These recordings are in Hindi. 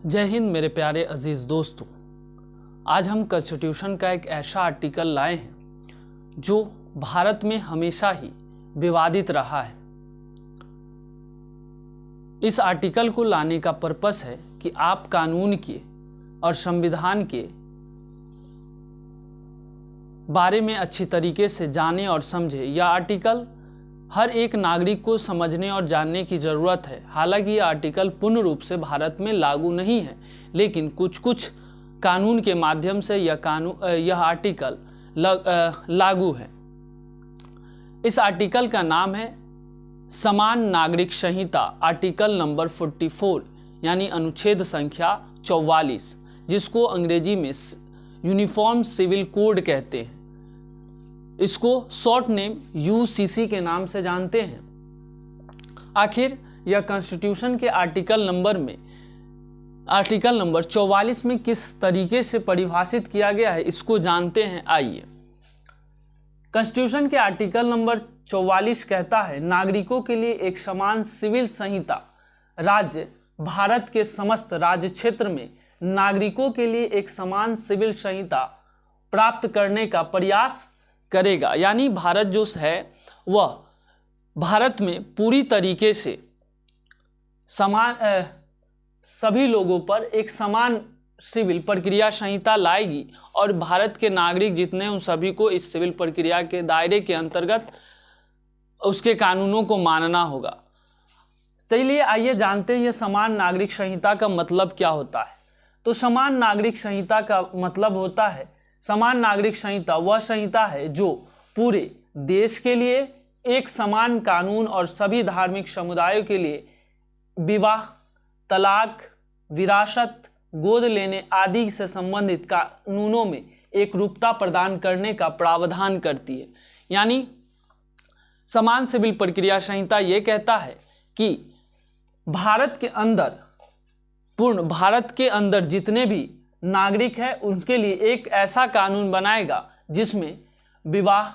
जय हिंद मेरे प्यारे अजीज़ दोस्तों। आज हम कॉन्स्टिट्यूशन का एक ऐसा आर्टिकल लाए हैं जो भारत में हमेशा ही विवादित रहा है। इस आर्टिकल को लाने का पर्पस है कि आप कानून के और संविधान के बारे में अच्छी तरीके से जानें और समझें। यह आर्टिकल हर एक नागरिक को समझने और जानने की ज़रूरत है। हालांकि यह आर्टिकल पूर्ण रूप से भारत में लागू नहीं है, लेकिन कुछ कुछ कानून के माध्यम से यह आर्टिकल लागू है। इस आर्टिकल का नाम है समान नागरिक संहिता, आर्टिकल नंबर 44 यानी अनुच्छेद संख्या 44, जिसको अंग्रेजी में यूनिफॉर्म सिविल कोड कहते हैं। इसको शॉर्ट नेम यूसीसी के नाम से जानते हैं। आखिर यह कॉन्स्टिट्यूशन के आर्टिकल नंबर 44 में किस तरीके से परिभाषित किया गया है, इसको जानते हैं। आइए, कॉन्स्टिट्यूशन के आर्टिकल नंबर 44 कहता है, नागरिकों के लिए एक समान सिविल संहिता राज्य भारत के समस्त राज्य क्षेत्र में नागरिकों के लिए एक समान सिविल संहिता प्राप्त करने का प्रयास करेगा। यानी भारत जो है वह भारत में पूरी तरीके से सभी लोगों पर एक समान सिविल प्रक्रिया संहिता लाएगी और भारत के नागरिक जितने उन सभी को इस सिविल प्रक्रिया के दायरे के अंतर्गत उसके कानूनों को मानना होगा। चलिए आइए जानते हैं यह समान नागरिक संहिता का मतलब क्या होता है। तो समान नागरिक संहिता का मतलब होता है, समान नागरिक संहिता वह संहिता है जो पूरे देश के लिए एक समान कानून और सभी धार्मिक समुदायों के लिए विवाह, तलाक, विरासत, गोद लेने आदि से संबंधित कानूनों में एक रूपता प्रदान करने का प्रावधान करती है। यानी समान सिविल प्रक्रिया संहिता ये कहता है कि भारत के अंदर जितने भी नागरिक है उनके लिए एक ऐसा कानून बनाएगा जिसमें विवाह,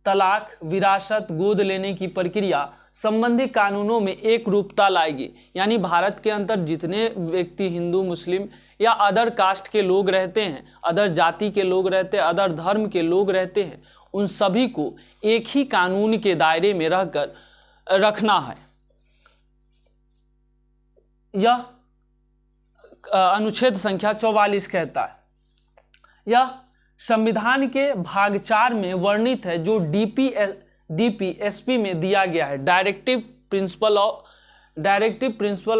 तलाक, विरासत, गोद लेने की प्रक्रिया संबंधी कानूनों में एक रूपता लाएगी। यानी भारत के अंदर जितने व्यक्ति हिंदू, मुस्लिम या अदर कास्ट के लोग रहते हैं, अदर जाति के लोग रहते हैं, अदर धर्म के लोग रहते हैं, उन सभी को एक ही कानून के दायरे में रहकर रखना है। यह अनुच्छेद संख्या 44 कहता है। यह संविधान के भाग 4 में वर्णित है, जो डीपीएसपी में दिया गया है, directive principle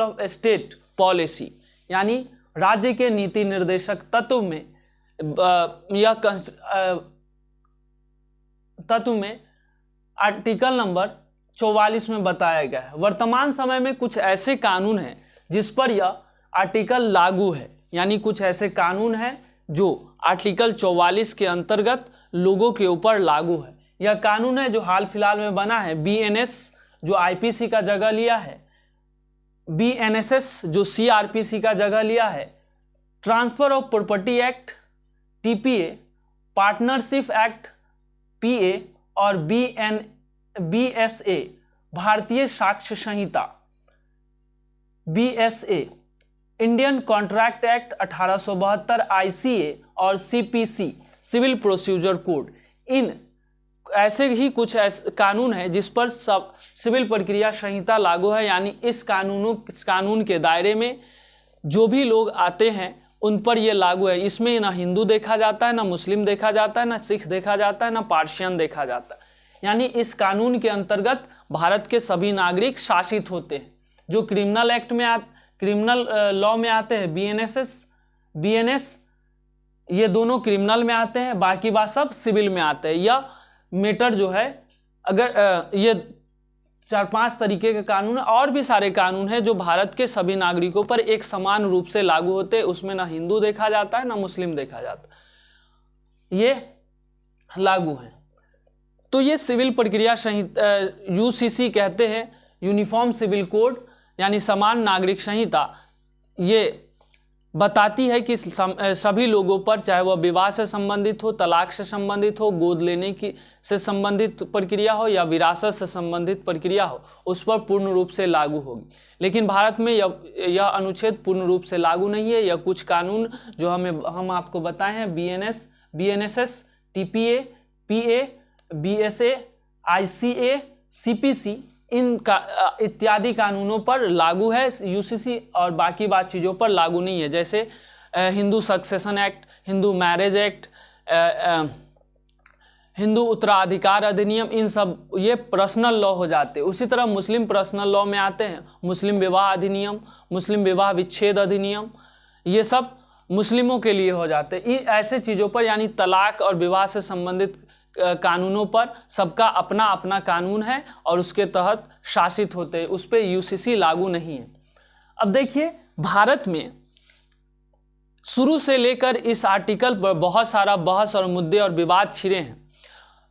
of state policy. यानी राज्य के नीति निर्देशक तत्व में आर्टिकल नंबर 44 में बताया गया है। वर्तमान समय में कुछ ऐसे कानून हैं जिस पर यह आर्टिकल लागू है। यानी कुछ ऐसे कानून हैं जो आर्टिकल 44 के अंतर्गत लोगों के ऊपर लागू है। यह कानून है जो हाल फिलहाल में बना है, बीएनएस जो आईपीसी का जगह लिया है, बीएनएसएस जो सीआरपीसी का जगह लिया है, transfer of property act TPA, partnership act PA और BSA Bharatiya Sakshya Sanhita BSA, Indian contract act 1872 ICA और सीपीसी सिविल प्रोसीजर कोड। इन ऐसे ही कुछ ऐसे कानून हैं जिस पर सब सिविल प्रक्रिया संहिता लागू है। यानी इस कानून के दायरे में जो भी लोग आते हैं उन पर यह लागू है। इसमें ना हिंदू देखा जाता है, ना मुस्लिम देखा जाता है, ना सिख देखा जाता है, ना पार्शियन देखा जाता है। यानी इस कानून के अंतर्गत भारत के सभी नागरिक शासित होते हैं। जो क्रिमिनल लॉ में आते हैं, बीएनएस ये दोनों क्रिमिनल में आते हैं, बाकी बात सब सिविल में आते हैं। यह मैटर जो है, अगर ये 4-5 तरीके के कानून है, और भी सारे कानून हैं जो भारत के सभी नागरिकों पर एक समान रूप से लागू होते हैं। उसमें ना हिंदू देखा जाता है, ना मुस्लिम देखा जाता है, ये लागू है। तो ये सिविल प्रक्रिया संहिता यूसीसी कहते हैं, यूनिफॉर्म सिविल कोड यानी समान नागरिक संहिता। ये बताती है कि सभी लोगों पर, चाहे वह विवाह से संबंधित हो, तलाक से संबंधित हो, गोद लेने की से संबंधित प्रक्रिया हो या विरासत से संबंधित प्रक्रिया हो, उस पर पूर्ण रूप से लागू होगी। लेकिन भारत में यह अनुच्छेद पूर्ण रूप से लागू नहीं है। यह कुछ कानून जो हम आपको बताए हैं, BNSS, TPA, PA, BSA, ICA, CPC, इन इत्यादि कानूनों पर लागू है। UCC और बाकी चीज़ों पर लागू नहीं है, जैसे Hindu succession act, Hindu marriage act, Hindu उत्तराधिकार अधिनियम, इन सब ये पर्सनल लॉ हो जाते हैं। उसी तरह मुस्लिम पर्सनल लॉ में आते हैं मुस्लिम विवाह अधिनियम, मुस्लिम विवाह विच्छेद अधिनियम, ये सब मुस्लिमों के लिए हो जाते हैं। ऐसे चीज़ों पर यानी तलाक और विवाह से संबंधित कानूनों पर सबका अपना अपना कानून है और उसके तहत शासित होते हैं, उस पर UCC लागू नहीं है। अब देखिए, भारत में शुरू से लेकर इस आर्टिकल पर बहुत सारा बहस और मुद्दे और विवाद छिड़े हैं।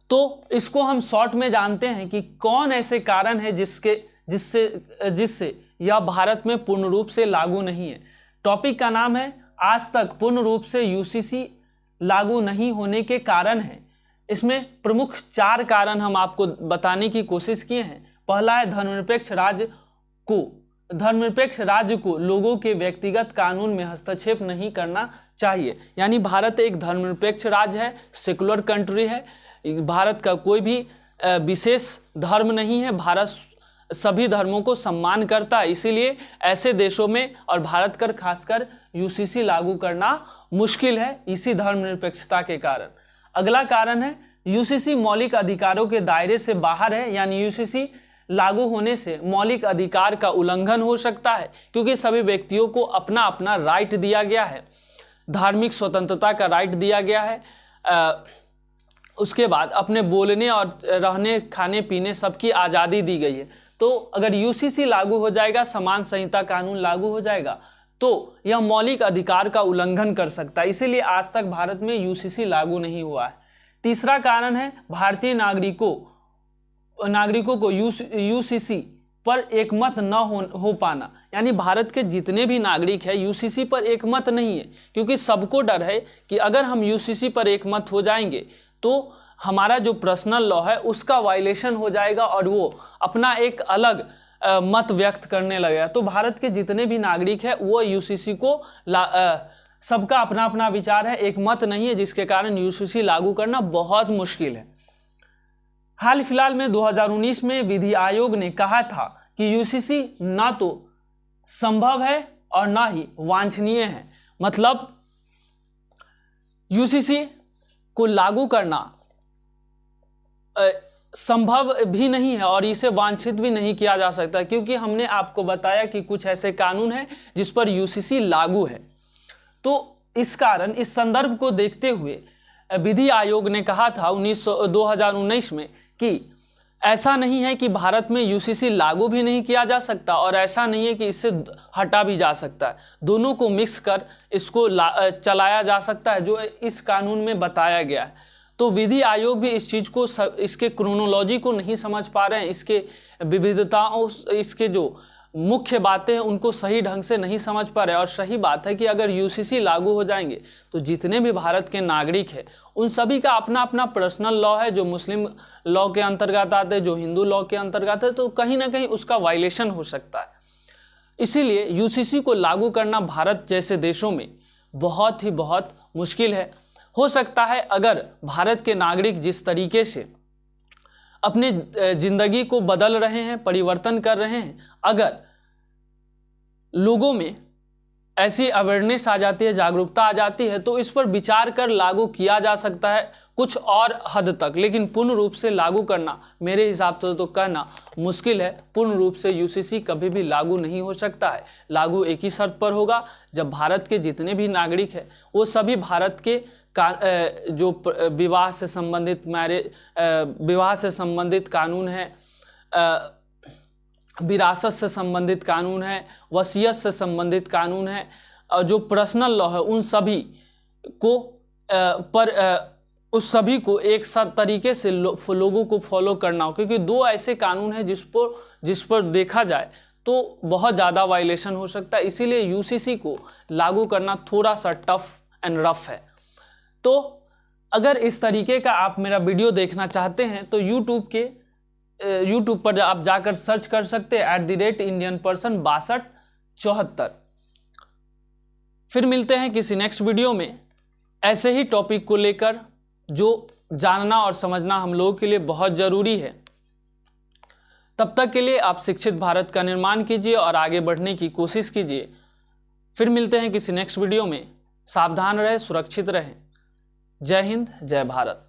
तो इसको हम शॉर्ट में जानते हैं कि कौन ऐसे कारण है जिससे यह भारत में पूर्ण रूप से लागू नहीं है। टॉपिक का नाम है आज तक पूर्ण रूप से UCC लागू नहीं होने के कारण है। इसमें प्रमुख 4 कारण हम आपको बताने की कोशिश किए हैं। पहला है धर्मनिरपेक्ष राज्य को लोगों के व्यक्तिगत कानून में हस्तक्षेप नहीं करना चाहिए। यानी भारत एक धर्मनिरपेक्ष राज्य है, सेकुलर कंट्री है। भारत का कोई भी विशेष धर्म नहीं है, भारत सभी धर्मों को सम्मान करता है। इसीलिए ऐसे देशों में और भारत कर खासकर UCC लागू करना मुश्किल है, इसी धर्मनिरपेक्षता के कारण। अगला कारण है UCC मौलिक अधिकारों के दायरे से बाहर है, यानी UCC लागू होने से मौलिक अधिकार का उल्लंघन हो सकता है, क्योंकि सभी व्यक्तियों को अपना अपना राइट दिया गया है, धार्मिक स्वतंत्रता का राइट दिया गया है। उसके बाद अपने बोलने और रहने खाने पीने सबकी आज़ादी दी गई है। तो अगर UCC लागू हो जाएगा, समान संहिता कानून लागू हो जाएगा, तो यह मौलिक अधिकार का उल्लंघन कर सकता है। इसीलिए आज तक भारत में UCC लागू नहीं हुआ है। तीसरा कारण है भारतीय नागरिकों को UCC पर एकमत न हो पाना। यानी भारत के जितने भी नागरिक हैं UCC पर एकमत नहीं है, क्योंकि सबको डर है कि अगर हम UCC पर एकमत हो जाएंगे तो हमारा जो पर्सनल लॉ है उसका वायलेशन हो जाएगा और वो अपना एक अलग मत व्यक्त करने लगेगा। तो भारत के जितने भी नागरिक हैं वो UCC को सबका अपना अपना विचार है, एक मत नहीं है, जिसके कारण UCC लागू करना बहुत मुश्किल है। हाल फिलहाल में 2019 में विधि आयोग ने कहा था कि UCC ना तो संभव है और ना ही वांछनीय है। मतलब UCC को लागू करना संभव भी नहीं है और इसे वांछित भी नहीं किया जा सकता, क्योंकि हमने आपको बताया कि कुछ ऐसे कानून हैं जिस पर UCC लागू है। तो इस कारण, इस संदर्भ को देखते हुए विधि आयोग ने कहा था 2019 में कि ऐसा नहीं है कि भारत में UCC लागू भी नहीं किया जा सकता और ऐसा नहीं है कि इससे हटा भी जा सकता है। दोनों को मिक्स कर इसको चलाया जा सकता है, जो इस कानून में बताया गया है। तो विधि आयोग भी इस चीज़ को, इसके क्रोनोलॉजी को नहीं समझ पा रहे हैं, इसके विविधताओं, इसके जो मुख्य बातें हैं उनको सही ढंग से नहीं समझ पा रहे। और सही बात है कि अगर UCC लागू हो जाएंगे तो जितने भी भारत के नागरिक हैं उन सभी का अपना अपना पर्सनल लॉ है, जो मुस्लिम लॉ के अंतर्गत आते हैं, जो हिंदू लॉ के अंतर्गत है, तो कहीं ना कहीं उसका वायलेशन हो सकता है। इसीलिए UCC को लागू करना भारत जैसे देशों में बहुत मुश्किल है। हो सकता है अगर भारत के नागरिक जिस तरीके से अपने जिंदगी को बदल रहे हैं, परिवर्तन कर रहे हैं, अगर लोगों में ऐसी अवेयरनेस आ जाती है, जागरूकता आ जाती है, तो इस पर विचार कर लागू किया जा सकता है कुछ और हद तक। लेकिन पूर्ण रूप से लागू करना मेरे हिसाब से तो कहना मुश्किल है। पूर्ण रूप से UCC कभी भी लागू नहीं हो सकता है। लागू एक ही शर्त पर होगा, जब भारत के जितने भी नागरिक हैं वो सभी भारत के जो विवाह से संबंधित कानून है, विरासत से संबंधित कानून है, वसीयत से संबंधित कानून है, और जो पर्सनल लॉ है उन सभी को उस सभी को एक साथ तरीके से लोगों को फॉलो करना हो। क्योंकि 2 ऐसे कानून हैं जिस पर देखा जाए तो बहुत ज़्यादा वायलेशन हो सकता है, इसीलिए यूसीसी को लागू करना थोड़ा सा टफ एंड रफ है। तो अगर इस तरीके का आप मेरा वीडियो देखना चाहते हैं तो यूट्यूब पर आप जाकर सर्च कर सकते हैं @IndianPerson6274। फिर मिलते हैं किसी नेक्स्ट वीडियो में ऐसे ही टॉपिक को लेकर, जो जानना और समझना हम लोगों के लिए बहुत ज़रूरी है। तब तक के लिए आप शिक्षित भारत का निर्माण कीजिए और आगे बढ़ने की कोशिश कीजिए। फिर मिलते हैं किसी नेक्स्ट वीडियो में। सावधान रहें, सुरक्षित रहें। जय हिंद, जय भारत।